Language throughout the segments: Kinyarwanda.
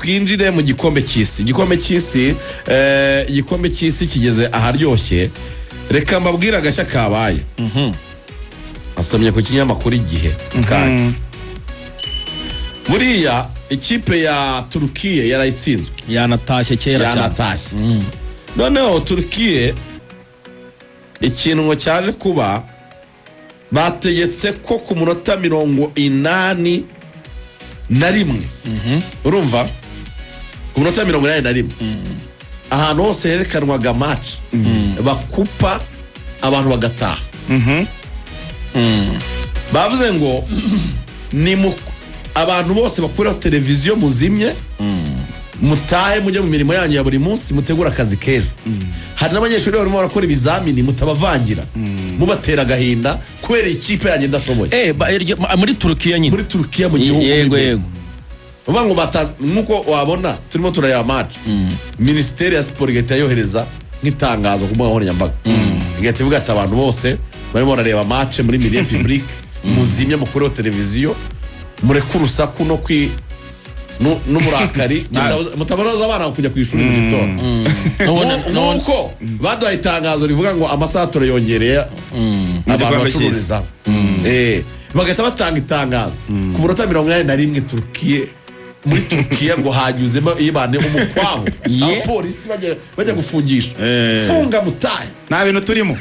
twinjire mu gikombe cy'isi. Igikombe cy'isi kigeze aharyoshye. Reka mbabwira agashya kabaye. Asomye ku kinyamakuru Igihe. Buriya ikipe ya Turukiya yarayitsinzwe. Yanatashye kera cyane. Noneho Turukiya ikintu ngo cyaje kuba bategetse ko ku munota 81 urumva ku munota 81 ahantu hose herekanwaga match bakupa abantu bagataha. Bavuze ngo ni abantu bose bakura televiziyo muzimye mutahe mujye mu mirimo yanyu ya buri munsi mutegura akazi kejo. Hari n'abanyeshuri barimo barakora ibizamini mutabavangira mubatera gahinda kubera ikipe yanyu ndashoboye. Muri Turukiya nyine. Muri Turukiya mu gihugu. Yego. Uvuga ngo nuko wabona turimo turaya match. Ministeri ya Sport igahita yohereza nk'itangazo ku mbuga nkoranyambaga. Igahita ivuga ati abantu bose barimo barareba match muri milieu public muzimye mukuru televiziyo mureke urusaku n'umurakari mutabanoza abana kujya ku ishuri mu gitondo. Nuko baduhaye itangazo rivuga ngo amasaha turayongereye abantu bacururiza. Bagahita batanga itangazo ku munota 81 Turukiya muri Turukiya ngo hanyuzemo ibane umukwaho abapolisi bajya gufungisha funga mutahe nta bintu turimo.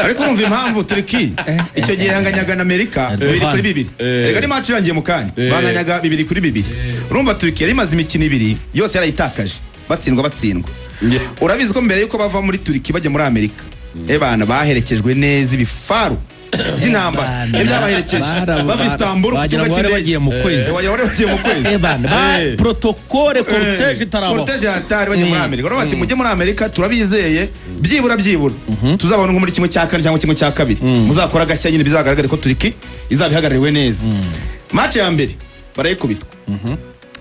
Ariko urumva impamvu Turukiya icyo gihe yanganyaga na Amerika 2-2. Reka ni match irangiye mu kanya banganyaga 2-2. Urumva Turukiya imaze imikino 2 yose yarayitakaje batsindwa. Urabizi ko mbere yuko bava muri Turukiya bajya muri Amerika bana baherekejwe neza ibifaru by'intambara byabaherekeje bava Istanbul bagiye mu kwezi. Protocole cortege itarabo. Cortege hatari bajya muri Amerika. Urabona ati mujye muri Amerika turabizeye byibura tuzabona nko muri kimwe cya kane cyangwa kimwe cya kabiri muzakora agashya nyine bizagaragara ko Turukiya izabihagarariwe neza. Match ya mbere barayikubitwa.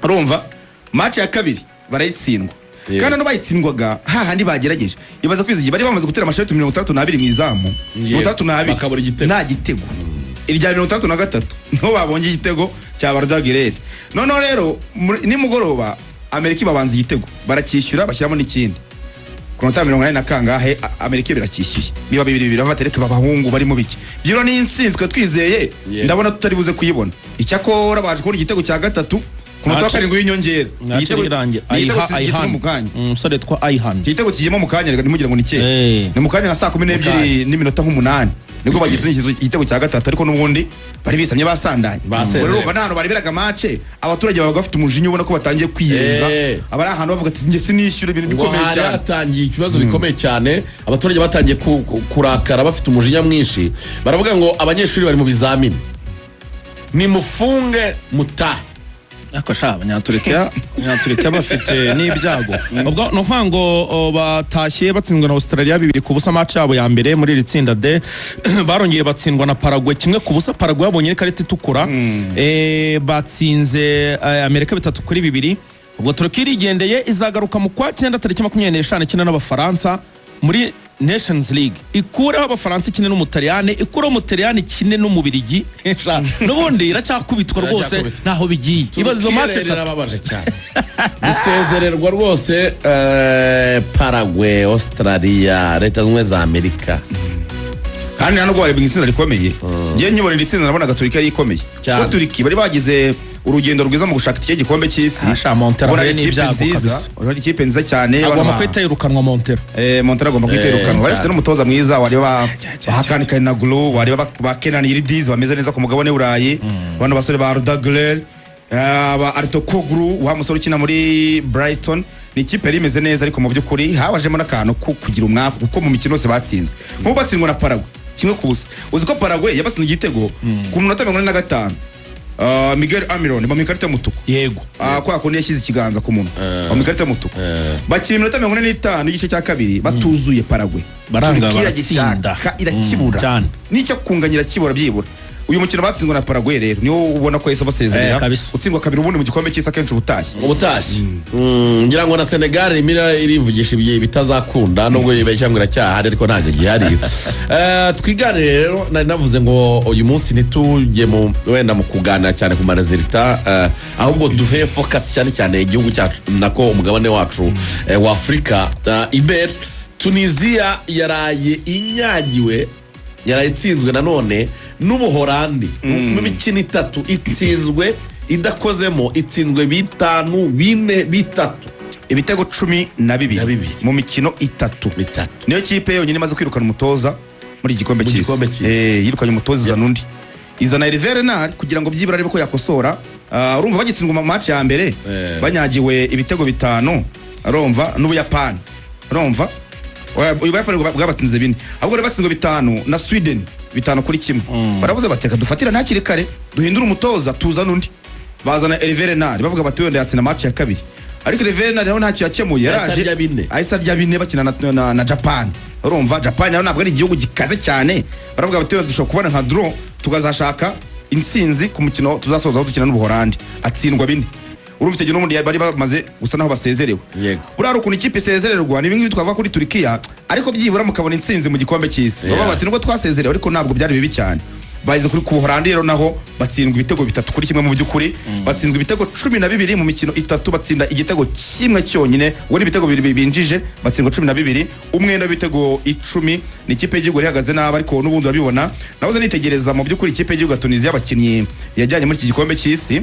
Urumva match ya kabiri barayitsindwa. Kandi no bayitsindwaga hahandi bagerageje ibaza kwizigiye bari bamaze gutera amashoti 32 mu izamu 32 bakabura igitego nta gitego. Irya 33 no babonye igitego cya Bardagireri. Noneho rero ni mugoroba Amerika ibabanza igitego barakishyura bashyiramo n'ikindi ku nota 80 na kangahe Amerika birakishyuye biba 2 biravate reka babahungu bari mu biki byiro ni insinzwe twizeye ndabona tutari buze kuyibona. Icyakora baje kubona igitego cya gatatu ku munota 7 w'inyongera igitego irangiye Ayhan umusore twa Ayhan igitego kigiyemo mu kanya ntimugira ngo nike ni mu kanya nka 12 n'iminota 8 niko bagize igitego cya gatatu ariko n'ubundi bari bisamye basandanye. Rero banano bari biraga match abaturage baba bafite umujinya ubona ko batangiye kwiyenza abari ahantu bavuga ati nge sinishyure ibintu bikomeye cyane. Batangiye ikibazo bikomeye cyane abaturage batangiye kurakara bafite umujinya mwinshi baravuga ngo abanyeshuri bari mu bizamini nimufunge mutahe. Akosha abanyaturukiya bafite n'ibyago. Ubwo novuga ngo batashye batsinzwe na Australia 2-0 match yabo ya mbere muri itsinda D. Barongeye batsindwa na Paraguay 1-0. Paraguay yabonye ikarita itukura. Batsinze Amerika 3-2. Ubwo Turukiya igendeye izagaruka mu kwa 9 tariki 25 kina n'abafaransa muri Nations League. Ikuraho abafaransa kine n'umutaliyane ikuraho umutaliyane kine n'umubirigi n'ubundi iracyakubitwa rwose naho bigiye. Ibazo match zirababaje cyane gusezererwa rwose. Paraguay, Australia, Leta Zunze za Amerika kandi hano gwari bw'itsinda rikomeye. Ngiye nyibona itsinda nabonaga Turukiya yikomeye ko Turukiya bari bagize urugendo rwiza mu gushaka iki gikombe cy'isi. Montero n'ibyago kabisa. Urari ikipe nziza cyane agomba kwiterukanwa Montero. Montero agomba kwiterukanwa. Bari bafite n'umutoza mwiza wari bahakani na Glo wari ba Kenan Yildiz bameze neza ku mugabane w'Urayi. Bano basore ba Ardagler aba Artokoglu wa musore ukina muri Brighton. Ni ikipe yari imeze neza ariko mu by'ukuri habajemo n'akantu ko kugira umwaku kuko mu mikino yose batsinzwe. Mu batsindwa na Paraguay 1-0. Uzi ko Paraguay yabasinze igitego ku munota 45. Miguel Almiron bamikarita mutuku yego kwa kundi yashyize ikiganza ku muntu bamikarita mutuku bakiri iminota 45 igice cya kabiri batuzuye Paraguay baranga baratsinda irakibura nicyo kunganyira kibura byibura uyu mukino batsinzwe na Paraguay rero niwo ubona ko yese basezerera utsindwa kabiri ubundi mu gikombe cy'isi akenshi ubutashye ngira ngo na Senegal irivugisha ibye bitazakunda nubwo yibeshya ngo iracyahari ariko ntabwo gihari twigane rero nari navuze ngo uyu munsi nitujye wenda mu kuganira cyane ku resulta ahubwo duhe focus cyane igihugu cyacu nako umugabane wacu wa Afrika imbere Tunisia yaraye inyagiwe yaraye itsinzwe nanone n'Ubuholandi mu mikino 3 itsinzwe idakozemo itsinzwe 5-4-3 ibitego 12 mu mikino 3 niyo kipe yonyine imaze kwirukana umutoza muri igikombe cy'isi yirukanye umutoza zanundi izana Hervé Renard kugira ngo byibura arebe ko yakosora urumva bagitsindwa mu match ya mbere banyagiwe ibitego 5 urumva n'Ubuyapani urumva Ubuyapani bwabatsinze 4 ahubwo batsinzwe 5 na Sweden 5-1 baravuze bateka dufatira ntakiri kare duhindura umutoza tuza nundi bazana Hervé Renard bavuga bati wenda yatsina match ya kabiri ariko Hervé Renard naho ntacyo yakemuye yaraje ahise arya 4 bakina na Japan urumva Japan naho ntabwo ari igihugu gikaze cyane baravuga bati dushobora kubona nka draw tugazashaka insinzi ku mukino tuzasoza aho dukina n'Ubuholandi atsindwa 4 urumva icyo n'umundi bari bamaze gusa naho basezerewe buraro ukuntu ikipe isezererwa ni ibingibi twava kuri Turkiya ariko byibura mukabona insinzi mu gikombe cy'isi baba bati nubwo twasezerewe ariko ntabwo byari bibi cyane bayize kuri ku Buholandi rero naho batsindwa ibitego 3-1 mu byukuri batsinzwe ibitego 12 mu mikino 3 batsinda igitego kimwe cyonyine wari ibitego 2 binjije batsindwa 12 umwenda w'ibitego 10 ni ikipe y'igihugu ihagaze nabi ariko n'ubundi urabibona nahoze nitegereza mu byukuri ikipe y'igihugu Tunisia abakinnyi yajyanye muri iki gikombe cy'isi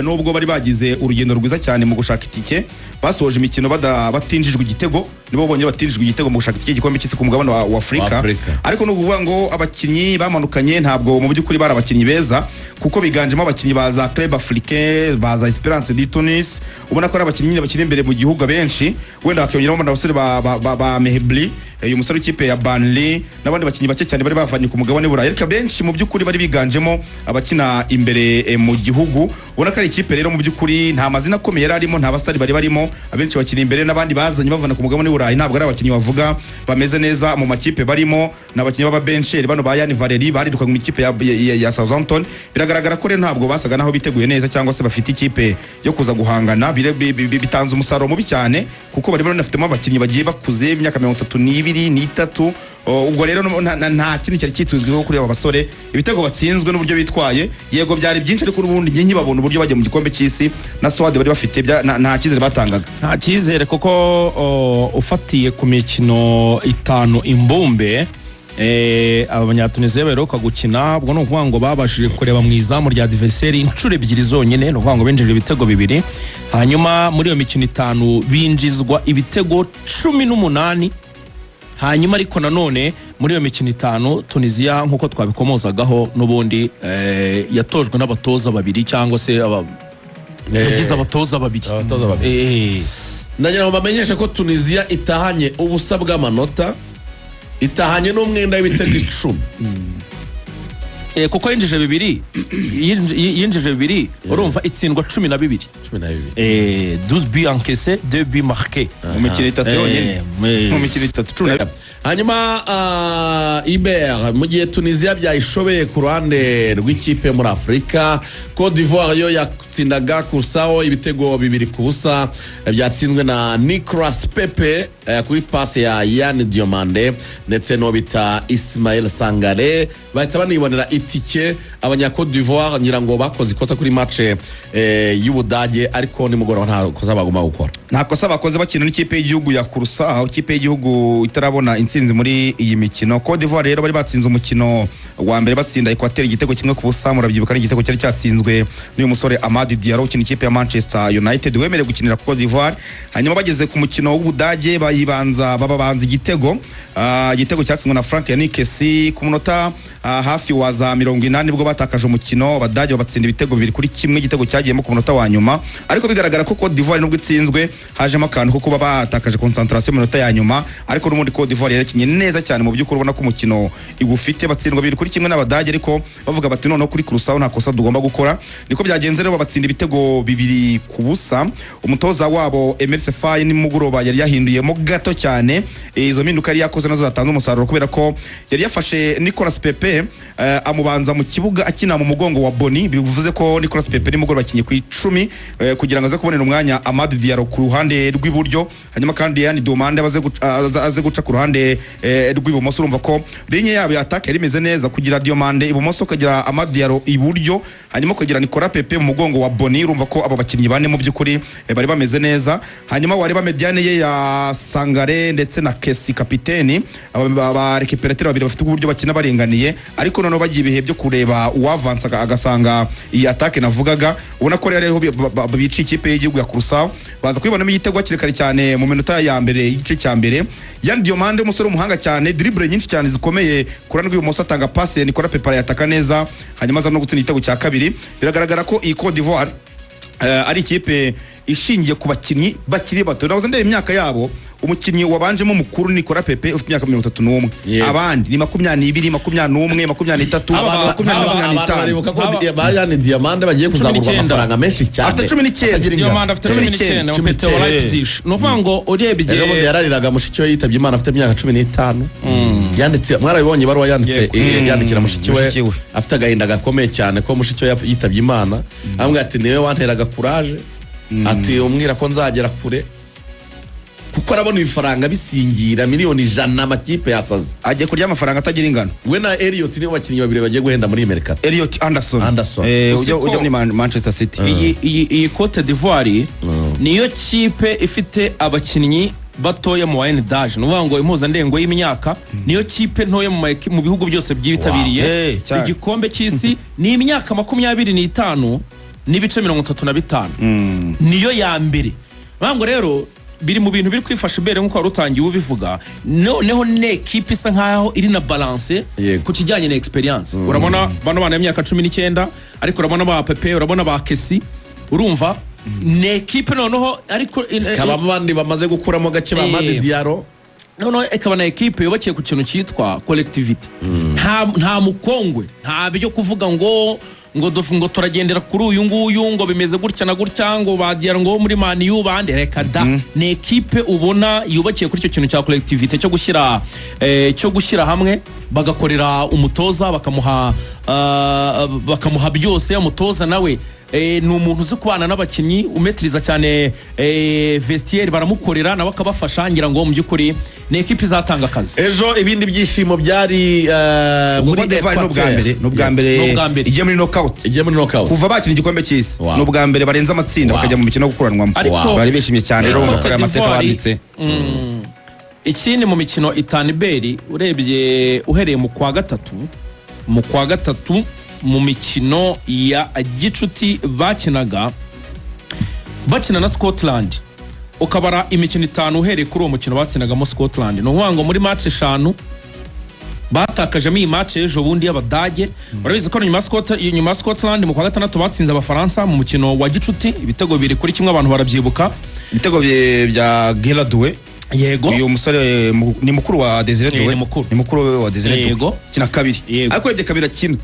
nubwo bari bagize urugendo rwiza cyane mu gushaka itike basoje imikino batinjijwe igitego nibo bonye batinjijwe igitego mu gushaka itike igikombe cy'isi ku mugabane wa Afrika ariko no kuvuga ngo abakinnyi bamanukanye ntabwo mu byukuri bari abakinnyi beza kuko biganjemo abakinnyi baza Club Africain baza Esperance de Tunis ubona ko ari abakinnyi bakiri imbere mu gihugu benshi wenda bakiyongeramo n'abasore ba Mehbli uyu musore w'ikipe ya Burnley n'abandi bakinnyi bake cyane bari bavanye ku mugabane burayi ariko benshi mu byukuri bari biganjemo abakina imbere mu gihugu ubona ko ari ikipe rero mu byukuri nta mazina akomeye yari arimo nta bastari bari barimo abenshi bakina imbere n'abandi bazanye bavana ku mugabane burayi ntabwo ari abakinnyi bavuga bameze neza mu makipe barimo n'abakinnyi baba benshi bano ba Yann Valeri bariruka mu ikipe ya Southampton biragaragara ko rero ntabwo basaga naho biteguye neza cyangwa se bafite ikipe yo kuza guhangana bitanze umusaruro mubi cyane kuko bari banafitemo abakinnyi bagiye bakuze imyaka 32 n'itatu ubwo rero nta kintu cyari cyituzweho kuri aba basore ibitego batsinzwe n'uburyo bitwaye yego byari byinshi ariko ubundi ngiye nkibabona uburyo bajya mu gikombe cy'isi na Swade bari bafite nta cyizere batangaga nta cyizere kuko ufatiye ku mikino 5 imbumbe abanyatunisia baheruka gukina ubwo ni ukuvuga ngo babashije kureba mu izamu rya adversaire inshuro 2 zonyine ni ukuvuga ngo binjije ibitego 2 hanyuma muri iyo mikino 5 binjizwa ibitego 18 hanyuma ariko nanone muri iyo mikino 5 Tunisia nkuko twabikomozagaho n'ubundi yatojwe n'abatoza 2 cyangwa se yagize abatoza 2 ndagira ngo bamenyeshe ko Tunisia itahanye ubusa bw'amanota itahanye n'umwenda w'ibitego 10 kuko yinjije 2 urumva itsindwa 12 12 buts encaissés 2 buts marqués mu mikino 3 yonyine mu mikino 3 hanyuma Iber mu gihe Tunisia byayishobeye ku ruhande rw'ikipe muri Afrika Côte d'Ivoire yo yatsindaga Curaçao ibitego 2-0 byatsinzwe na Nicolas Pepe kuri passe ya Yann Diomande ndetse no bita Ismaël Sangare bahita banibonera itike abanya Côte d'Ivoire ngira ngo bakoze ikosa kuri match y'Ubudage ariko ni mugoroba nta kosa bagomba gukora nta kosa bakoze bakina n'ikipe y'igihugu ya Curaçao ikipe y'igihugu itarabona intsinzi muri iyi mikino Côte d'Ivoire rero bari batsinze umukino wa mbere batsinda Equateur igitego 1-0 murabyibuka n'igitego cyari cyatsinzwe n'uyu musore Amadi Diallo ukina ikipe ya Manchester United wemerewe gukinira Côte d'Ivoire hanyuma bageze ku mukino w'Ubudage babanza igitego cyatsinzwe na Frank Yanikesi ku munota hafi waza 80 nibwo batakaje umukino Abadage batsinda ibitego 2-1 igitego cyagiyemo ku munota wa nyuma ariko bigaragara ko Côte d'Ivoire nubwo itsinzwe hajemo akantu ko kuba batakaje concentration mu minota ya nyuma ariko n'umundi Côte d'Ivoire yarekinye neza cyane mu by'ukuri ubona ko umukino igufite batsindwa 2-1 n'Abadage ariko bavuga bati noneho kuri Curaçao nta kosa tugomba gukora niko byagenze rero batsinda ibitego 2-0 umutoza wabo Emerse Faye nimugoroba yari yahinduyemo gato cyane izo mpinduka yari yakoze nazo zatanze umusaruro kubera ko yari yafashe Nicolas Pepe Pepe amubanza mu kibuga akina mu mugongo wa Boni, bivuze ko Nicolas Pepe ni mugoro bakinye ku 10 kugira ngo aze kubonera umwanya Amad Diallo ku ruhande rw'iburyo, hanyuma kandi yani Domande aze guca ku ruhande rw'ibumoso. Urumva ko linye yabo ya attaque yari imeze neza, kugira Diomande ibumoso, kugira Amad Diallo iburyo, hanyuma kugira Nicolas Pepe mu mugongo wa Boni. Urumva ko abo bakinnyi bane mu by'ukuri bari bameze neza. Hanyuma wareba mediane ye ya Sangare ndetse na Kesi kapiteni, aba récupérateur babiri bafite uburyo bakina barenganiye, ariko noneho bagiye ibihe byo kureba uwavansa agasanga iyi attaque navugaga. Ubona ko rero bici ikipe y'igihugu ya Kurusao baza kwibonamo igitego kirekare cyane mu minota ya mbere y'igice cya mbere. Yan Diomande umusore umuhanga cyane, dribble nyinshi cyane zikomeye, kurana rw'ibumoso atanga passe ya Nicolas Pepe yataka neza, hanyuma aza no gutsinda igitego cya kabiri. Biragaragara ko iyi Côte d'Ivoire ari ikipe ishingiye ku bakinnyi bakiri bato. Navuze ndebe imyaka yabo, umukinnyi wabanjemo mukuru Nicolas Pepe ufite imyaka 31, abandi ni 22, 21, 23, baribuka ko Yan Diomande bagiye kuzagurwa amafaranga menshi cyane. Afite 19, Diomande afite 19, Pepe wa Leipzig. Nuvuga ngo urebye ejo bundi yarariraga mushiki we yitabye Imana afite imyaka 15. Yanditse, mwarabibonye baruwa yanditse yandikira mushiki we afite agahinda gakomeye cyane ko mushiki we yitabye Imana. Ambwe ati niwe wanteraga courage, ati umwira ko nzagera kure, kuko arabona ibifaranga bisingira miliyoni 100 amakipe yasaze, agiye kurya amafaranga atagira ingano. We na Elliot nibo bakinnyi babiri bagiye guhenda muri Amerika. Elliot Anderson ujya muri Manchester City. Iyi Côte d'Ivoire niyo kipe ifite abakinnyi batoya mu wayne daje, nuvuga ngo impuzandengo y'imyaka niyo kipe ntoya mu bihugu byose byibitabiriye igikombe cy'isi. Ni imyaka 25 n'ibice 35, niyo ya mbere. Nuvuga ngo rero biri mu bintu biri kwifasha imbere nk'uko warutangiye ubivuga. Noneho ne equipe isa nkaho iri na balance ku kijyanye na experience. Urabona bano bana y'imyaka 19, ariko urabona ba Pepe, urabona ba Kesi, urumva ne equipe noneho ariko kaba bandi bamaze gukuramo gake ba Amad Diallo. Noneho ekaba na equipe yubakiye ku kintu cyitwa collectivity. Nta mukongwe, nta byo kuvuga ngo turagendera kuri uyu nguyu ngo bimeze gutya na gutya ngo bagira ngo muri Man U bande reka da. Ni equipe ubona yubakiye kuri icyo kintu cya collectivity cyo gushyira hamwe, bagakorera umutoza bakamuha byose. Umutoza nawe ni umuntu uzi kubana n'abakinnyi, umetriza cyane vestiaire, baramukorera nawe akabafasha, ngira ngo mu by'ukuri ni equipe izatanga akazi. Ejo ibindi byishimo byari muri Equateur, n'ubwa mbere igiye muri knockout, kuva bakina igikombe cy'isi, n'ubwa mbere barenza amatsinda bakajya mu mikino gukuranwamo. Bari bishimye cyane rero bakora amateka banditse. Ikindi mu mikino 5 beri urebye uhereye mu kwa gatatu mu mikino ya gicuti bakina na Scotland, ukabara imikino 5 uhereye kuri uwo mukino batsinagamo Scotland. No ngo muri match 5 batakajemo iyi match ejo bundi y'Abadage. Barabizi ko nyuma Scotland mu kwa gatandatu batsinze Abafaransa mu mukino wa gicuti ibitego 2-1, abantu barabyibuka. Ibitego bya Giladoué. Yego, uyu musore ni mukuru wa Desire Doué, ni mukuru wa Desire Doué, kina kabiri, ariko yede kabira kina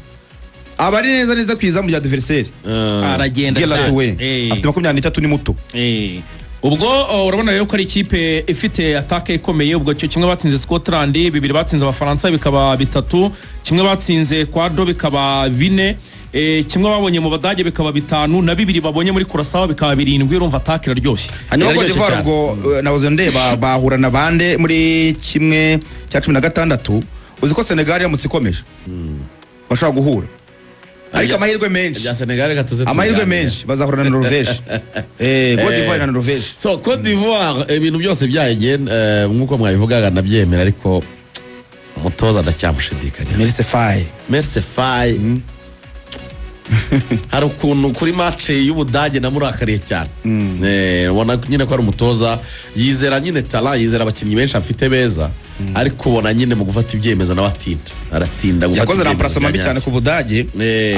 abari neza kwiza mu bya adversaire, aragenda cyane. Afite 23 ni muto. Ubwo urabona rero ko ari ikipe ifite attaque ikomeye. Ubwo cyo kimwe batsinze Scotland, 2 batsinze Abafaransa bikaba 3, kimwe batsinze Ecuador bikaba 4, kimwe babonye mu Badage bikaba 5, na 2 babonye muri Kurasao bikaba 7. Urumva attaque iraryoshye. Hanyuma Côte d'Ivoire ubwo nabuze ndeba bahura na bande muri kimwe cya 16. Uzi ko Senegal yamutse ikomeje, bashaka guhura, ariko amahirwe menshi ya Senegal gatuze, amahirwe menshi bazahura na Norvège. Côte d'Ivoire na Norvège. So Côte d'Ivoire ibintu byose byaye nkuko mwabivugaga nabyemera, ariko umutoza ndacyamushidikanya. Merci Faye hari ukuntu kuri match y'Ubudage namurakariye cyane. Ubona nyine ko ari umutoza yizera nyine talent, yizera abakinnyi benshi afite beza, ariko ubona nyine mu gufata ibyemezo aratinda gufata. Yakoze remplacement cyane ku Budage,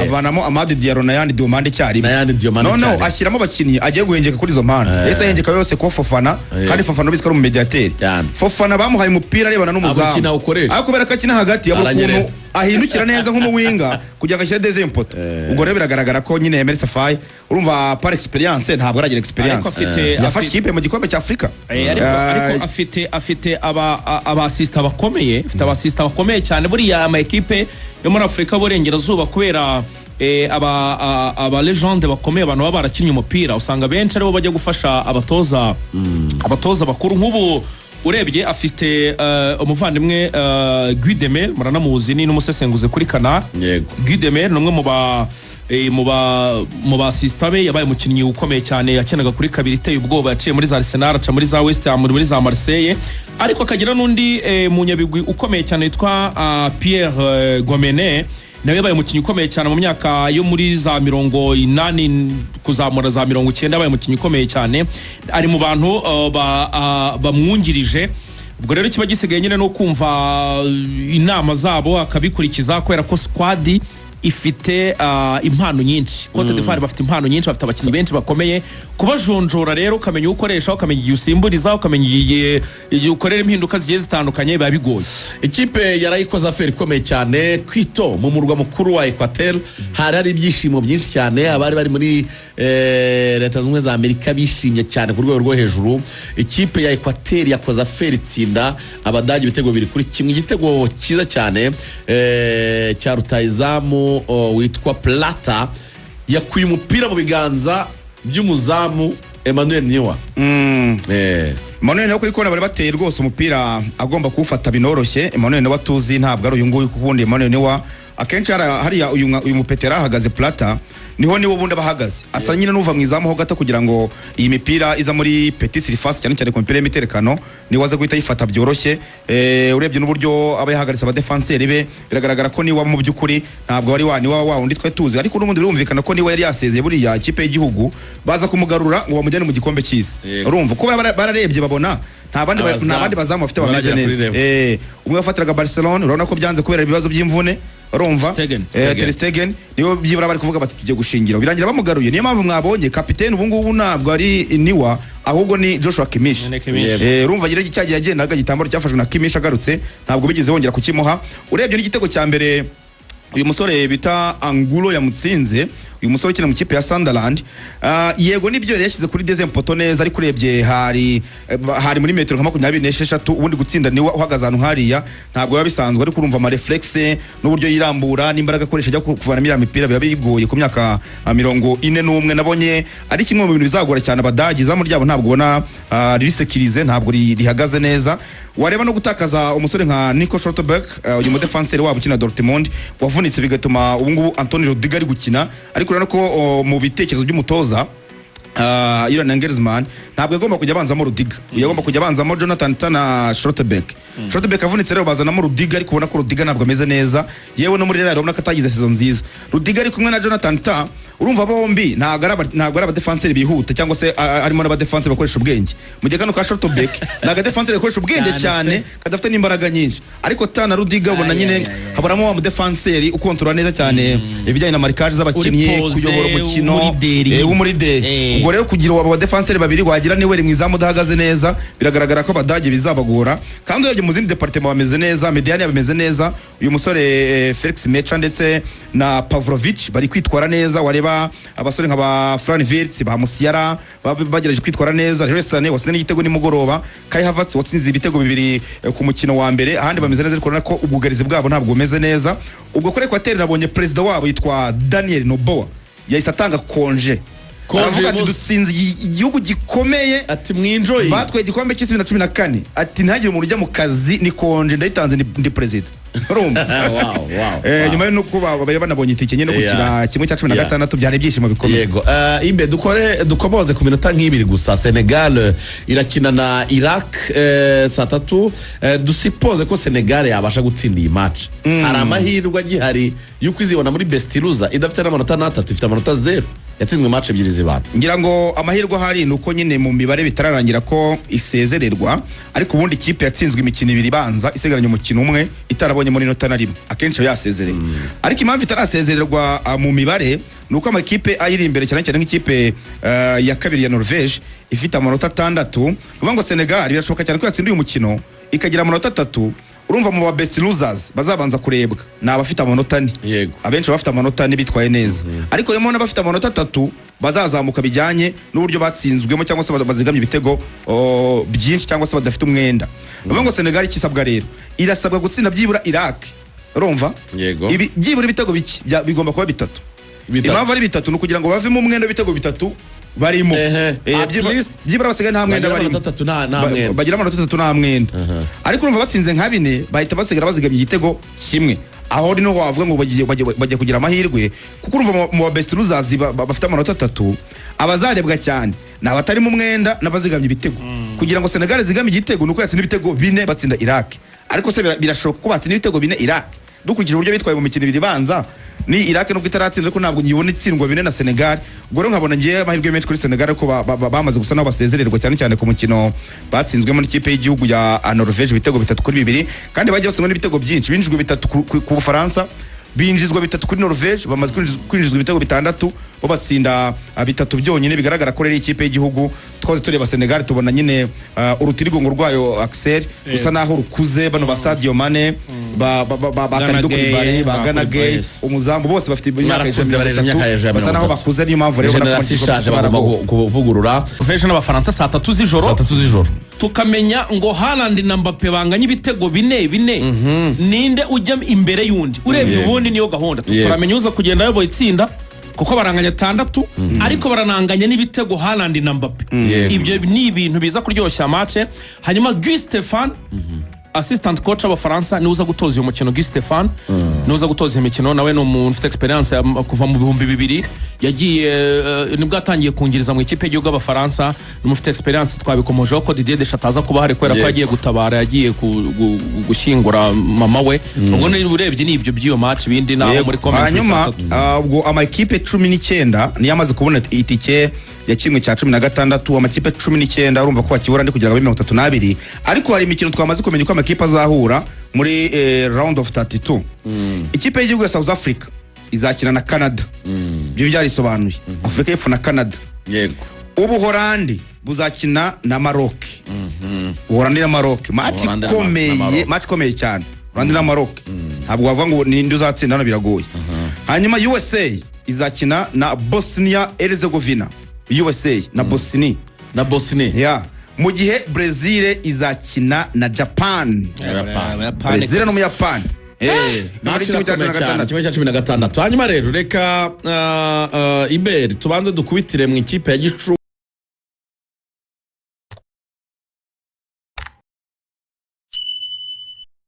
avanamo Amad Diallo na Yan Diomande cyari. No ashyiramo abakinnyi agiye guhengeka kuri izo mpano. Ese yengeka yose ko Fofana, kandi Fofana biziko ari mu mediateur. Fofana bamuhaye umupira arebana n'umuzamu, ariko kubera ko akina hagati ahindukira neza nk'umuwinga kugira ngo ashyire deuxième poto ubwo rero biragaragara ko nyine Emery Safai urumva par experience ntabwo aragira experience yafashe ikipe mu gikombe cya Afrika ariko afite abasista bakomeye cyane buriya ama ekipe yo muri Afrika y'Uburengerazuba kubera aba legende bakomeye abantu baba barakinnye umupira usanga benshi aribo bajya gufasha abatoza bakuru nk'ubu urebye afite umuvandimwe Guy Demel muranamuzi ni n'umusesenguze kuri Canal Guy Demel ni umwe mu basista be yabaye umukinnyi ukomeye cyane yakenaga kuri kabiri iteye ubwoba yaciye muri za Arsenal aca muri za West Ham muri za Marseille ariko akagira n'undi munyabigwi ukomeye cyane yitwa Pierre Gomene nawe yabaye umukinnyi ukomeye cyane mu myaka yo muri za 80 kuzamura za 90 yabaye umukinnyi ukomeye cyane ari mu bantu bamwungirije ubwo rero kiba gisigaye nyine no kumva inama zabo akabikurikiza kubera ko squad ifite impano nyinshi Cote d'Ivoire bafite impano nyinshi bafite abakinnyi benshi bakomeye kubajonjora rero ukamenya ukoresha ukamenya igihe usimburiza ukamenya igihe ukorera impinduka zigiye zitandukanye biba bigoye ikipe yarayikoze aferi ikomeye cyane Quito mu murwa mukuru wa Equateur hari ibyishimo byinshi cyane abari bari muri leta zimwe za Amerika bishimye cyane ku rwego rwo hejuru ikipe ya Equateur yakoze aferi itsinda abadage ibitego biri kuri kimwe igitego cyiza cyane cya rutayizamu witwa Plata yakuye umupira mu biganza by'umuzamu Emmanuel Niwa Emmanuel Niwa kuri kona bari bateye rwose umupira agomba kuwufata binoroshye Emmanuel Niwa tuzi ntabwo ari uyu nguyu kubundi Emmanuel Niwa akenshi hariya uyu mupetera ahagaze Plata niho niwo bundi bahagaze asa nyine nuva mwizamu ho gato kugira ngo iyi mipira iza muri petit surface cyane cyane ku mipira y'imiterekano niwo aza guhita yifata byoroshye urebye n'uburyo aba yahagaritse aba defenseur be biragaragara ko niwa mu byukuri ntabwo wari wa undi twe tuzi ariko n'ubundi birumvikana ko niwa yari yasezeye buriya ikipe y'igihugu baza kumugarura ngo bamujyane mu gikombe cy'isi urumva ko bararebye babona nta bandi bazamu bafite bameze neza umwe wafatiraga Barcelona urabona ko byanze kubera ibibazo by'imvune urumva Ter Stegen niyo byibura bari kuvuga bati tujye gushingira birangira bamugaruye niyo mpamvu mwabonye kapiteni ubu ngubu ntabwo ari Niwa ahubwo ni Joshua Kimmich urumva gira cyagiye yagendaga gitambaro cyafashwe na Kimmich agarutse ntabwo bigeze bongera kukimuha urebye n'igitego cya mbere uyu musore bita Angulo yamutsinze uyu musore ukina mu kipe ya Sunderland yego nibyo yashyize kuri deuxième poto neza ariko urebye hari muri metero nka 26 ubundi gutsinda ni uhagaze ahantu hariya ntabwo biba bisanzwe ariko urumva ama reflexe n'uburyo yirambura n'imbaraga akoresha ajya kuvana mipira biba bigoye ku myaka 41 nabonye ari kimwe mu bintu bizagora cyane abadagi zamu ryabo ntabwo ubona risekirize ntabwo rihagaze neza wareba no gutakaza umusore nka Nico Schlotterbeck uyu mu defenseur wabo ukina Dortmund wavunitse bigatuma ubu ngubu Antonio Rudiger ari gukina ariko urabona ko mu bitekerezo by'umutoza Julian Nagelsmann ntabwo agomba kujya abanzamo Rudiger yagomba kujya abanzamo Jonathan na Schlotterbeck Schlotterbeck avunitse rero bazanamo Rudiger ariko ubona ko Rudiger ntabwo ameze neza yewe no muri Real urabona ko atagize season nziza Rudiger ari kumwe na Jonathan urumva bombi ntabwo ari abadefenseur bihuta cyangwa se arimo n'abadefenseur bakoresha ubwenge mu gihe kano ka Schlotterbeck ntabwo defenseur bakoresha ubwenge cyane kadafite n'imbaraga nyinshi ariko na Rudiger ubona nyine haburamo wa defenseur ukontrola neza cyane ibijyanye na marquage z'abakinnyi kuyobora umukino w'umurideri ubwo rero kugira abo defenseur babiri wagira niwe ri mwizamu udahagaze neza biragaragara ko abadage bizabagora kandi urebye mu zindi departement bameze neza Mediani bameze neza uyu musore Felix Mecha ndetse na Pavlovic bari kwitwara neza wareba abasore nka ba Fran Wirtz ba Musiala bagerageje kwitwara neza rero Sane wasine igitego nimugoroba Kai Havertz watsinze ibitego bibiri ku mukino wa mbere ahandi bameze neza ariko ko ubugarizi bwabo ntabwo bumeze neza ubwo kuri Equateur nabonye president wabo yitwa Daniel Noboa yahise atanga konje aravuga ati dusinze igihugu gikomeye ati mwinjoye batwe igikombe cy'isi 2014 ati ntagire umuntu ujya mu kazi ni konje ndayitanze ndi president urumva nyuma yo kuba bari banabonye itike nyine gukira kimwe cya 16 byane byishimo bikomeye yego imbe dukomoze ku minota nk'ibiri gusa Senegal irakina na Iraq saa 3 dusipoze ko Senegal yabasha gutsinda iyi match hari amahirwe agihari yuko izibona muri Bestiluza idafite n'amanota 3 ifite amanota 0 yatsinzwe match ebyiri zibanza ngira ngo amahirwe hari nuko nyine mu mibare bitararangira ko isezererwa ariko ubundi ikipe yatsinzwe imikino ibiri banza isigaranye umukino umwe itarabonye muri nota na rimwe akenshi yasezereye ariko impamvu itarasezererwa mu mibare nuko amakipe ayiri imbere cyane cyane nk'ikipe ya kabiri ya Norvège ifite amanota 6 uvuga ngo Senegal birashoboka cyane ko yatsindiye umukino ikagira amanota 3 urumva mu ba best losers bazabanza kurebwa ni abafite amanota 4 yego abenshi bafite amanota 4 bitwaye neza ariko remo n'abafite amanota 3 bazazamuka bijyanye n'uburyo batsinzwemo cyangwa se bazigamye ibitego byinshi cyangwa se badafite umwenda bavuga ngo Senegal ikisabwa rero irasabwa gutsinda byibura Iraq urumva yego byibura ibitego bigomba kuba bitatu impamvu ari bitatu ni ukugira ngo bavemo umwenda w'ibitego bitatu barimo byibura basigaye nta mwenda barimo bagira amanota 3 nta mwenda ariko urumva batsinze nka 4 bahita basigara bazigamye igitego kimwe aho rino wavuga ngo bagiye kugira amahirwe kuko urumva mu best losers bafite amanota 3 abazarebwa cyane nabatari mu mwenda nabazigamye ibitego kugira ngo Senegal zigame igitego nuko yatsinda ibitego 4 batsinda Iraq ariko se birashoboka ko batsinda ibitego 4 Iraq dukurikije uburyo bitwaye mu mikino 2 banza ni Iraq nubwo itaratsinda ariko ntabwo nyibona itsindwa 4 na Senegal ubwo nkabona ngiye amahirwe menshi kuri Senegal ko bamaze gusa naho basezererwa cyane ku mukino batsinzwe muri ikipe y'igihugu ya Norvège ibitego 3-2 kandi bagiye basingwa n'ibitego byinshi binjijwe 3 ku Bufaransa binjizwa 3 kuri Norvège bamaze kwinjizwa ibitego 6 bo batsinda 3 byonyine bigaragara ko rero ikipe y'igihugu twaze tureba Senegal tubona nyine urutirigongo rwayo Axel gusa naho rukuze bano ba Sadio Mane ba Kalidou Koulibaly ba Gana Gueye umuzamu bose bafite imyaka y'ijana basa naho bakuze niyo mpamvu rero kuvugurura Norvège n'abafaransa saa 3 z'ijoro tukamenya ngo Haaland na Mbappe banganya ibitego 4 ninde ujya imbere yundi urebye ubundi niyo gahunda turamenya uza kugenda yoboye itsinda kuko baranganya 6 ariko barananganya n'ibitego Haaland na Mbappe ibyo ni ibintu biza kuryoshya match hanyuma Guy Stéphane assistant coach w'abafaransa ni uza gutoza uyu mukino Guy Stéphane ni uza gutoza imikino nawe no umuntu ufite experience kuva mu 2000 yagiye nibwo atangiye kungiriza mu ikipe y'igihugu y'abafaransa n'umufite experience twabikomojeho ko Didier Deschamps aza kuba hari kwera ko yagiye gutabara yagiye gushyingura mama we ubwo ni urebye ni ibyo by'iyo match bindi naho muri comment hanyuma ubwo ama equipe 19 ni yamaze kubona itike ya kimwe cya 16 amakipe 19 urumva ko bakibura ndi kugira ngo 32 ariko hari imikino twamaze kumenya ko amakipe azahura muri round of 32 ikipe y'igihugu ya South Africa izakina na Canada byo byarisobanuye Afrika y'Epfo na Canada yego Ubuholandi buzakina na Maroc Ubuholandi na Maroc match komeye cyane Ubuholandi na Maroc ntabwo bavuga ngo ninde uzatsinda hano biragoye hanyuma USA izakina na Bosnia Herzegovina USA na Bosnia mu gihe Brazil izakina na Japan Brazil no mu Japan kimwe cya 16 hanyuma rero reka Iberi tubanze dukubitire mu ikipe ya Gicu